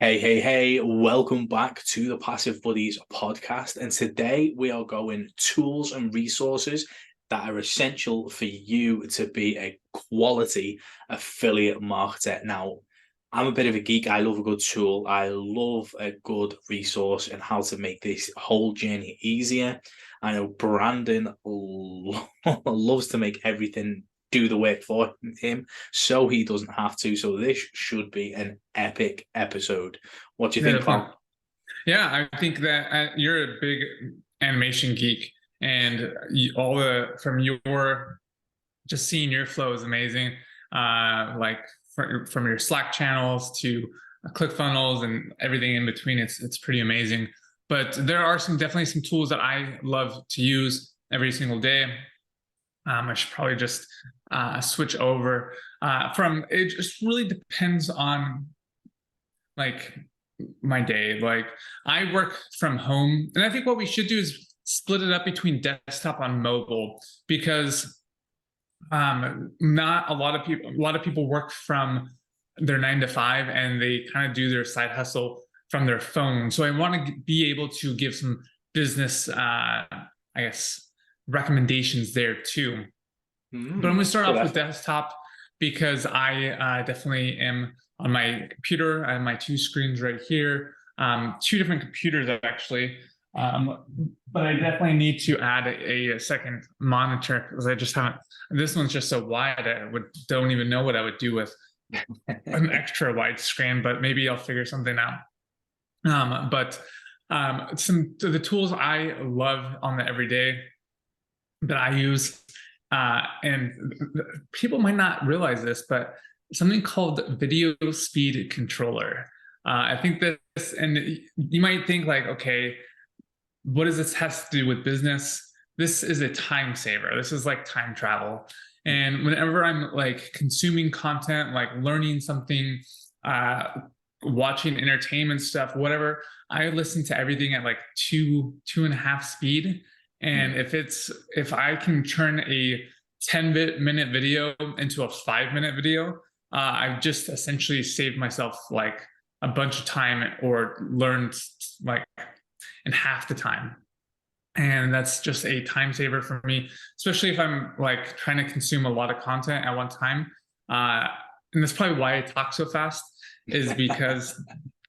Hey, welcome back to the Passive Buddies podcast. And today we are going tools and resources that are essential for you to be a quality affiliate marketer. Now, I'm a bit of a geek. I love a good tool. I love a good resource and how to make this whole journey easier. I know Brandon loves to make everything do the work for him so he doesn't have to. So this should be an epic episode. What do you Yeah, think, definitely. pal? Yeah, I think that you're a big animation geek, and all the from your just seeing your flow is amazing. Like from your Slack channels to ClickFunnels and everything in between, it's pretty amazing. But there are definitely some tools that I love to use every single day. I should probably just switch over from. It just really depends on like my day. Like I work from home, and I think what we should do is split it up between desktop and mobile because not a lot of people work from their 9 to 5 and they kind of do their side hustle from their phone. So I want to be able to give some business I guess recommendations there too. But I'm going to start So off with that's desktop because I definitely am on my computer. I have my two screens right here, two different computers actually. But I definitely need to add a second monitor because I just haven't. This one's just so wide. Don't even know what I would do with an extra wide screen, but maybe I'll figure something out. But some of the tools I love on the everyday that I use, and people might not realize this, but something called video speed controller. I think this, and you might think like, okay, what does this have to do with business? This is a time saver. This is like time travel. And whenever I'm like consuming content, like learning something, uh, watching entertainment stuff, whatever, I listen to everything at like two and a half speed. And if I can turn a 10-minute video into a 5-minute video, I've just essentially saved myself like a bunch of time or learned like in half the time. And that's just a time saver for me, especially if I'm like trying to consume a lot of content at one time. Uh, and that's probably why I talk so fast, is because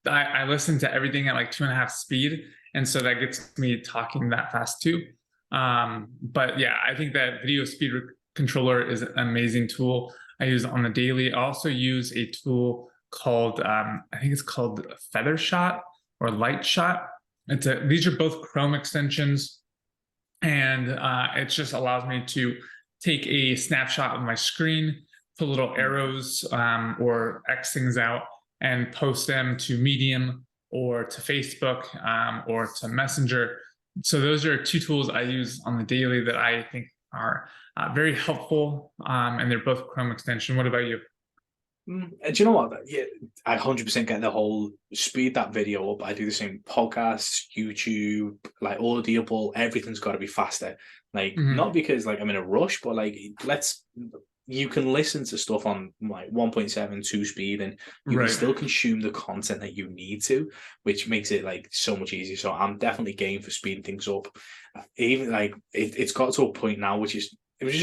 I listen to everything at like 2.5 speed. And so that gets me talking that fast too. But yeah, I think that video speed controller is an amazing tool. I use on the daily. I also use a tool called, I think it's called Feather Shot or Light Shot. These are both Chrome extensions, and it just allows me to take a snapshot of my screen, put little arrows or X things out, and post them to Medium or to Facebook or to Messenger. So those are two tools I use on the daily that I think are very helpful, and they're both Chrome extension. What about you? Do you know what? Yeah, I 100% get the whole speed that video up. I do the same podcasts, YouTube, like Audible, everything's got to be faster. Like, Mm-hmm. not because like I'm in a rush, but like, you can listen to stuff on like 1.7, 2 speed, and you can Right. still consume the content that you need to, which makes it like so much easier. So I'm definitely game for speeding things up. Even like it's got to a point now, which is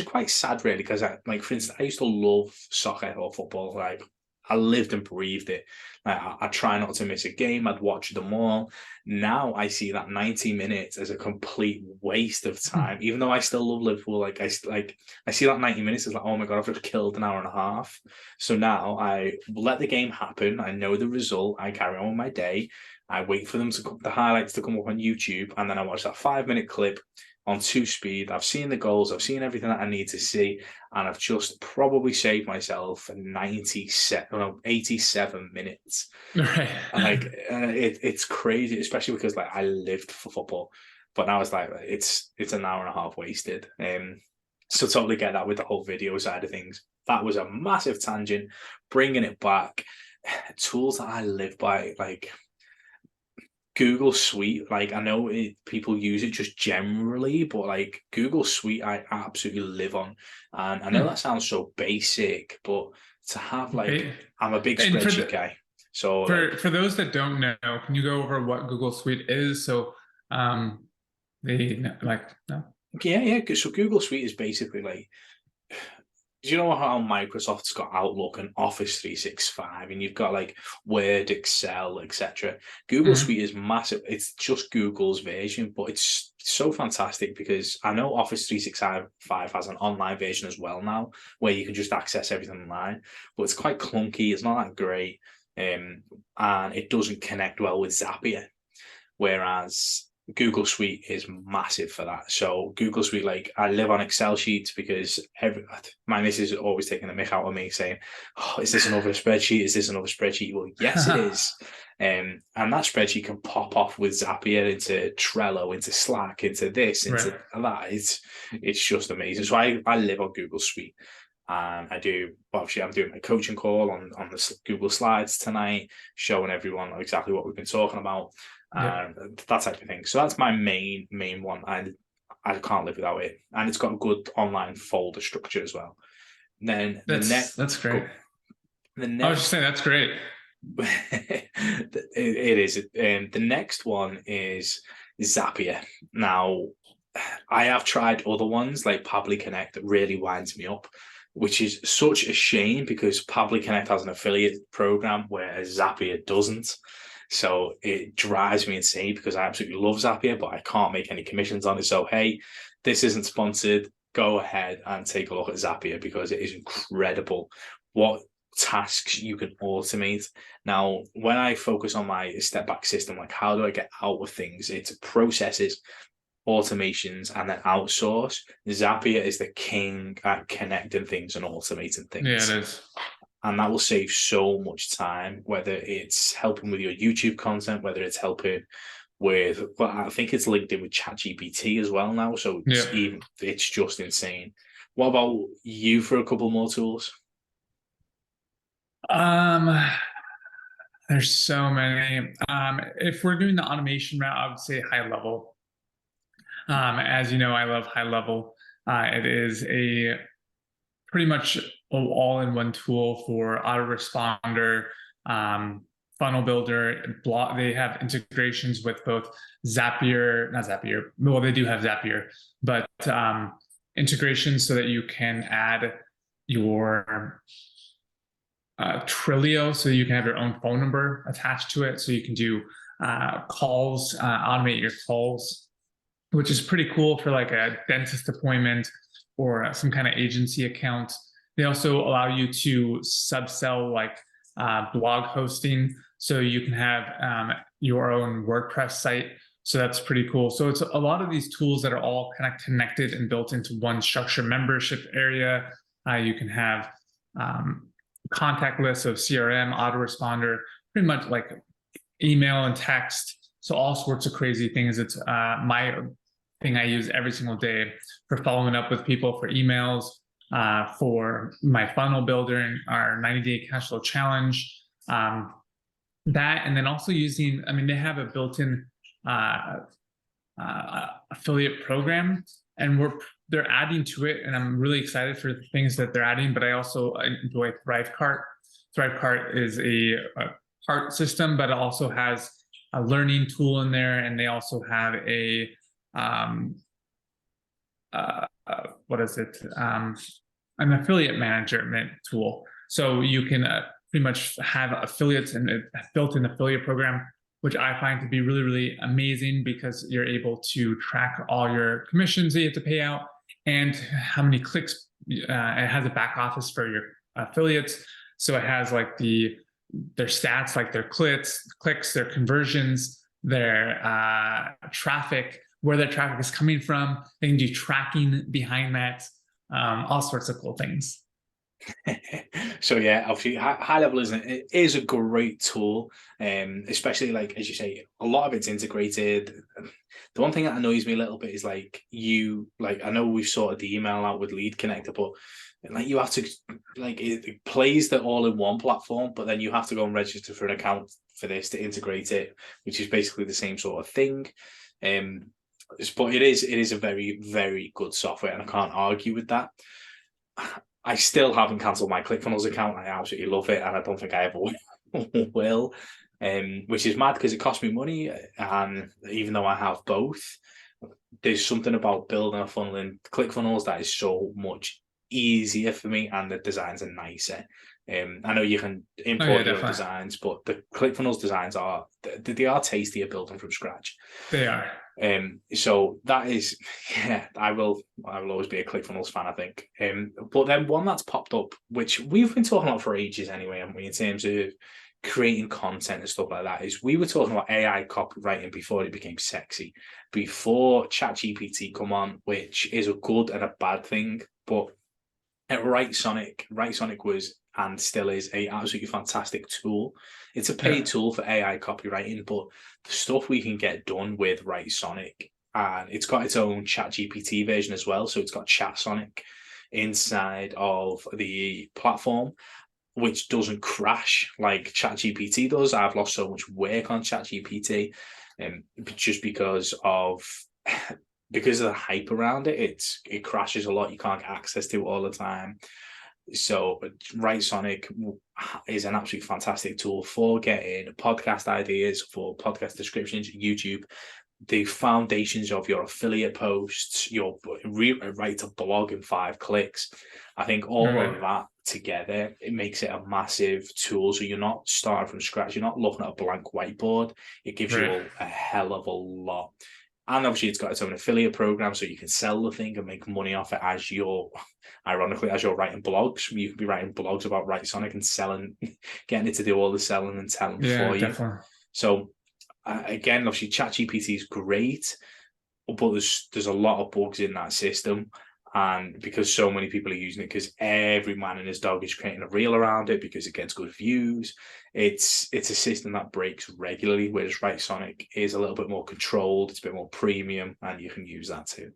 quite sad, really, because like for instance, I used to love soccer or football. Like I lived and breathed it. Like I try not to miss a game. I'd watch them all. Now I see that 90 minutes as a complete waste of time. Even though I still love Liverpool, I see that 90 minutes as like, oh my god, I've just killed an hour and a half. So now I let the game happen. I know the result. I carry on with my day. I wait for the highlights to come up on YouTube, and then I watch that 5 minute clip on 2 speed. I've seen the goals, I've seen everything that I need to see, and I've just probably saved myself 87 minutes. Right. And like it's crazy, especially because like I lived for football, but now it's like it's an hour and a half wasted. So totally get that with the whole video side of things. That was a massive tangent. Bringing it back, tools that I live by, like Google Suite, like I know people use it just generally, but like Google Suite, I absolutely live on. And I know that sounds so basic, but to have like, Ba- I'm a big and for spreadsheet the guy. So For those that don't know, can you go over what Google Suite is? So they like no. yeah. So Google Suite is basically like, do you know how Microsoft's got Outlook and Office 365 and you've got like Word, Excel, etc. Google Mhm. Suite is massive. It's just Google's version, but it's so fantastic because I know Office 365 has an online version as well now where you can just access everything online, but it's quite clunky. It's not that great. And it doesn't connect well with Zapier. Whereas Google Suite is massive for that. So Google Suite, like I live on Excel sheets because my missus is always taking the mick out of me saying, "Oh, is this another spreadsheet? Is this another spreadsheet?" Well, yes, it is. And that spreadsheet can pop off with Zapier into Trello, into Slack, into this, into Right. that. It's just amazing. So I live on Google Suite. And I do, obviously, I'm doing my coaching call on the Google Slides tonight, showing everyone exactly what we've been talking about Yep. and that type of thing. So that's my main one. I can't live without it, and it's got a good online folder structure as well. Then That's great. the I was just next saying that's great. it is. The next one is Zapier. Now, I have tried other ones like Pabbly Connect that really winds me up, which is such a shame because Pabbly Connect has an affiliate program whereas Zapier doesn't. So it drives me insane because I absolutely love Zapier, but I can't make any commissions on it. So hey, this isn't sponsored. Go ahead and take a look at Zapier because it is incredible what tasks you can automate. Now, when I focus on my step back system, like how do I get out of things? It's processes, automations, and then outsource. Zapier is the king at connecting things and automating Yeah, it things. is. And that will save so much time, whether it's helping with your YouTube content, whether it's helping with, well, I think it's linked in with ChatGPT as well now. So Yeah. it's just insane. What about you for a couple more tools? Um, there's so many. If we're doing the automation route, I would say high level. As you know, I love high level. It is a pretty much all-in-one tool for autoresponder, funnel builder, blog. They have integrations with both Zapier, not Zapier. Well, they do have Zapier, but integrations so that you can add your Trilio, so you can have your own phone number attached to it, so you can do calls, automate your calls, which is pretty cool for like a dentist appointment or some kind of agency account. They also allow you to subsell like blog hosting, so you can have your own WordPress site. So that's pretty cool. So it's a lot of these tools that are all kind of connected and built into one structure membership area. You can have contact lists of CRM, autoresponder, pretty much like email and text. So all sorts of crazy things. It's my thing I use every single day for following up with people for emails, for my funnel builder and our 90-day cash flow challenge. That, and then also using, I mean, they have a built-in affiliate program, and they're adding to it, and I'm really excited for the things that they're adding. But I also enjoy ThriveCart. ThriveCart is a cart system, but it also has a learning tool in there, and they also have a what is it? An affiliate management tool. So you can pretty much have affiliates and a built-in affiliate program, which I find to be really, really amazing because you're able to track all your commissions that you have to pay out and how many clicks. It has a back office for your affiliates. So it has like their stats, like their clicks, their conversions, their traffic, where their traffic is coming from. They can do tracking behind that, all sorts of cool things. So yeah, obviously high level isn't it is a great tool, especially like as you say, a lot of it's integrated. The one thing that annoys me a little bit is like I know we've sorted the email out with Lead Connector, but like you have to like it plays that all in one platform, but then you have to go and register for an account for this to integrate it, which is basically the same sort of thing. But it is a very, very good software, and I can't argue with that. I still haven't cancelled my ClickFunnels account. I absolutely love it, and I don't think I ever will. will, which is mad because it cost me money, and even though I have both, there's something about building a funnel in ClickFunnels that is so much easier for me, and the designs are nicer. I know you can Oh, yeah, import your own definitely. designs, but the ClickFunnels designs are they are tastier building from scratch. They are. So that is, yeah, I will always be a ClickFunnels fan, I think. But then one that's popped up, which we've been talking about for ages anyway, haven't we, in terms of creating content and stuff like that, is we were talking about AI copywriting before it became sexy, before ChatGPT come on, which is a good and a bad thing. But at Write was and still is a absolutely fantastic tool. It's a paid Yeah. tool for AI copywriting, but the stuff we can get done with Write, and it's got its own ChatGPT version as well. So it's got ChatSonic inside of the platform, which doesn't crash like ChatGPT does. I've lost so much work on ChatGPT, just because of the hype around it. It crashes a lot. You can't get access to it all the time. So Write is an absolutely fantastic tool for getting podcast ideas, for podcast descriptions, YouTube, the foundations of your affiliate posts, your write a blog in 5 clicks. I think all Right. of that together, it makes it a massive tool. So you're not starting from scratch. You're not looking at a blank whiteboard. It gives Right. you a hell of a lot. And obviously it's got its own affiliate program, so you can sell the thing and make money off it as you're, ironically, as you're writing blogs. You could be writing blogs about Write and selling, getting it to do all the selling and telling Yeah, for you. definitely. So again, obviously ChatGPT is great, but there's a lot of bugs in that system. And because so many people are using it, because every man and his dog is creating a reel around it because it gets good views, it's a system that breaks regularly, whereas Write is a little bit more controlled, it's a bit more premium, and you can use that too.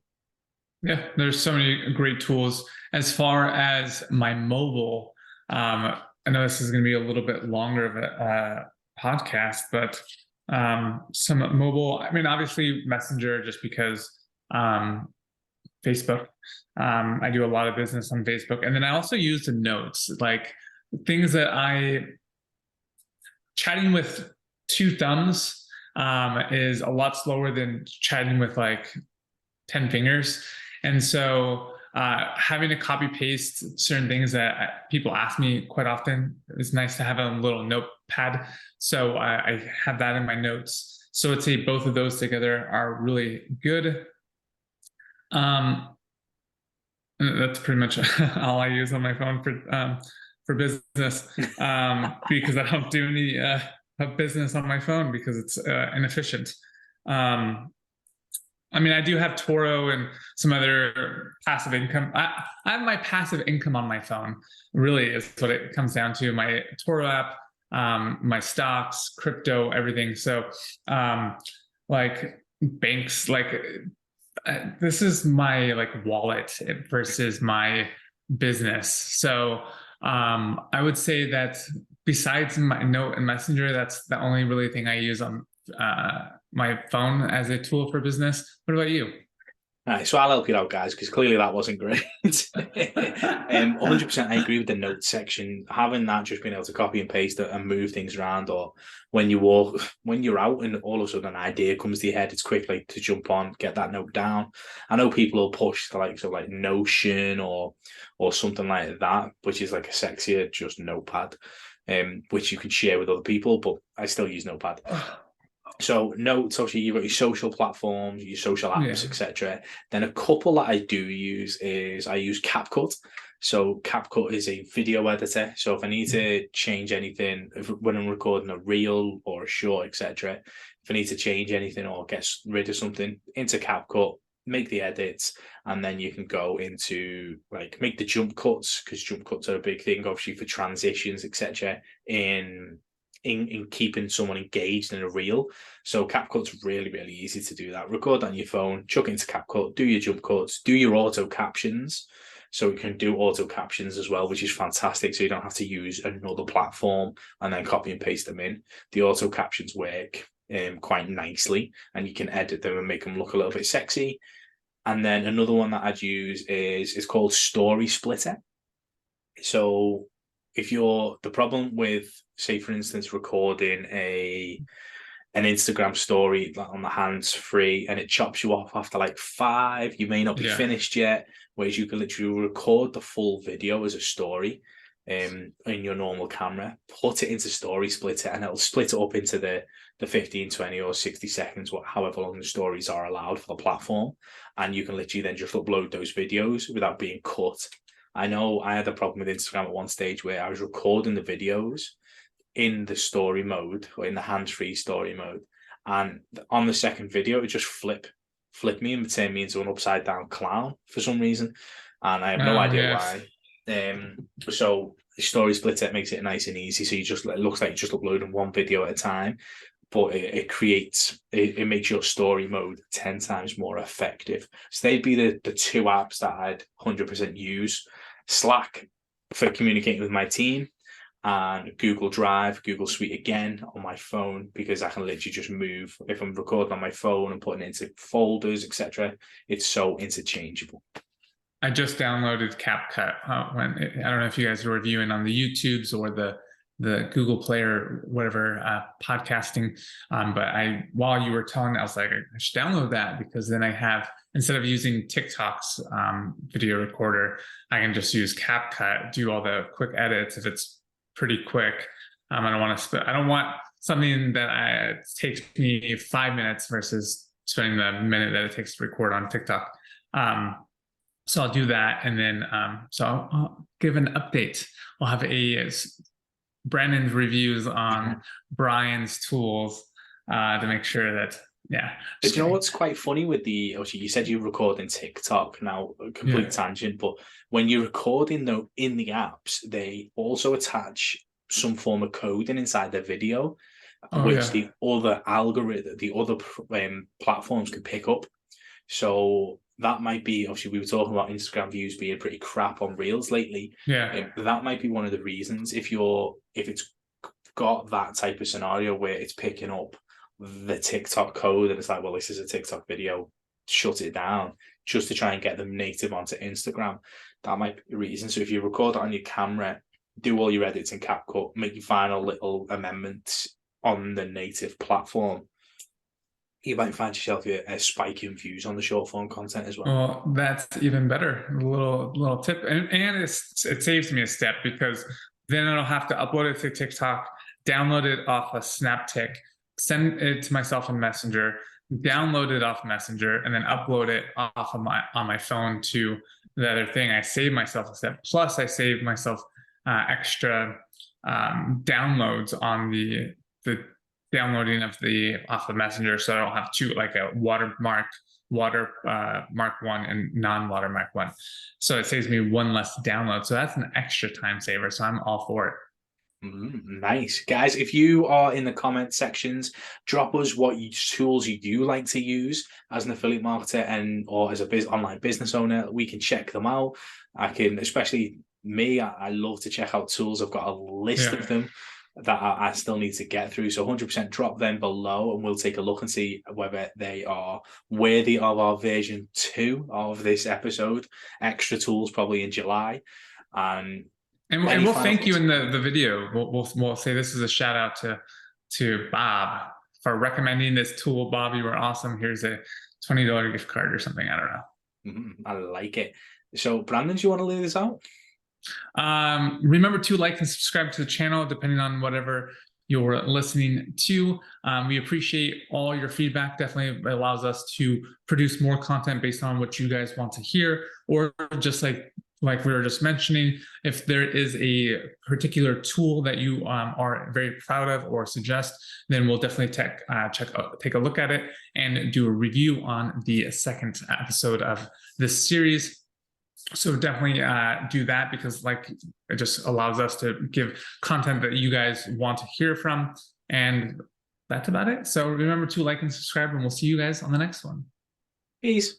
Yeah, there's so many great tools. As far as my mobile, I know this is going to be a little bit longer of a podcast, but some mobile. I mean, obviously Messenger, just because um, Facebook. I do a lot of business on Facebook, and then I also use the notes, like things that I chatting with 2 thumbs is a lot slower than chatting with like 10 fingers. And so having to copy paste certain things that people ask me quite often is nice to have a little notepad. So I have that in my notes. So I'd say both of those together are really good. Um, that's pretty much all I use on my phone for business, because I don't do any business on my phone because it's inefficient. Um, I mean, I do have Toro and some other passive income. I have my passive income on my phone, really, is what it comes down to. My Toro app, my stocks, crypto, everything. So, like banks, like this is my like wallet versus my business. So, I would say that besides my note and messenger, that's the only really thing I use on my phone as a tool for business. What about you? All right, so I'll help you out, guys, because clearly that wasn't great. 100%, I agree with the notes section. Having that, just being able to copy and paste it and move things around, or when you walk, when you're out and all of a sudden an idea comes to your head, it's quickly to jump on, get that note down. I know people will push to like sort of like Notion or something like that, which is like a sexier just notepad, which you can share with other people. But I still use Notepad. So notes, obviously, you've got your social platforms, your social Yeah. apps, etc. Then a couple that I do use is I use CapCut. So CapCut is a video editor. So if I need to change anything, when I'm recording a reel or a short, etc., if I need to change anything or get rid of something, into CapCut, make the edits, and then you can go into like make the jump cuts, because jump cuts are a big thing, obviously, for transitions, etc. In keeping someone engaged in a reel. So CapCut's really, really easy to do that. Record on your phone, chuck into CapCut, do your jump cuts, do your auto captions. So you can do auto captions as well, which is fantastic. So you don't have to use another platform and then copy and paste them in. The auto captions work quite nicely, and you can edit them and make them look a little bit sexy. And then another one that I'd use is called Story Splitter. So if you're the problem with say for instance, recording an Instagram story like on the hands free, and it chops you off after like 5. You may not be finished yet. Whereas you can literally record the full video as a story in your normal camera, put it into story, split it, and it'll split it up into the 15, 20 or 60 seconds, however long the stories are allowed for the platform. And you can literally then just upload those videos without being cut. I know I had a problem with Instagram at one stage where I was recording the videos in the story mode, or in the hands-free story mode, and on the second video it just flip me and turn me into an upside down clown for some reason, and I have no idea why. So the story splitter makes it nice and easy, so it looks like you're just uploading one video at a time, but it makes your story mode 10 times more effective. So they'd be the 2 apps that I'd 100% use: Slack for communicating with my team, and Google Drive, Google Suite again on my phone, because I can literally just move. If I'm recording on my phone and putting it into folders, etc., it's so interchangeable. I just downloaded CapCut. I don't know if you guys are reviewing on the YouTubes or the Google Play or whatever podcasting, but while you were telling, I was like, I should download that, because then I have, instead of using TikTok's video recorder, I can just use CapCut, do all the quick edits if it's pretty quick. I don't want something that takes me 5 minutes versus spending the minute that it takes to record on TikTok. So I'll do that, and then so I'll give an update. I'll have Brandon's reviews on Brian's tools to make sure that But you know what's quite funny with obviously you said you record in TikTok, now a complete tangent, but when you're recording in the apps, they also attach some form of coding inside their video, which the other algorithm, the other platforms can pick up. So that might be, obviously we were talking about Instagram views being pretty crap on Reels lately. That might be one of the reasons, if it's got that type of scenario where it's picking up the TikTok code and it's like, well, this is a TikTok video, shut it down, just to try and get them native onto Instagram. That might be the reason. So if you record it on your camera, do all your edits in CapCut, make your final little amendments on the native platform, you might find yourself a spike in views on the short form content as well. Well, that's even better. A little tip, and it saves me a step, because then I don't have to upload it to TikTok, download it off a SnapTik, send it to myself in Messenger, download it off Messenger, and then upload it off of on my phone to the other thing. I save myself a step. Plus, I save myself extra downloads on the downloading off the Messenger, so I don't have two, like a watermark 1 and non-watermark 1. So it saves me 1 less download. So that's an extra time saver. So I'm all for it. Nice. Guys, if you are in the comment sections, drop us what tools you do like to use as an affiliate marketer or as a online business owner. We can check them out. Especially me, I love to check out tools. I've got a list of them that I still need to get through. So 100% drop them below, and we'll take a look and see whether they are worthy of our version 2 of this episode. Extra tools probably in July. And we'll thank you in the video. We'll say this is a shout out to Bob for recommending this tool. Bob, you were awesome. Here's a $20 gift card or something. I don't know. I like it. So Brandon, do you want to lay this out? Remember to like and subscribe to the channel, depending on whatever you're listening to. We appreciate all your feedback. Definitely allows us to produce more content based on what you guys want to hear, or just like we were just mentioning, if there is a particular tool that you are very proud of or suggest, then we'll definitely take a look at it and do a review on the second episode of this series. So definitely do that, because it just allows us to give content that you guys want to hear from. And that's about it. So remember to like and subscribe, and we'll see you guys on the next one. Peace.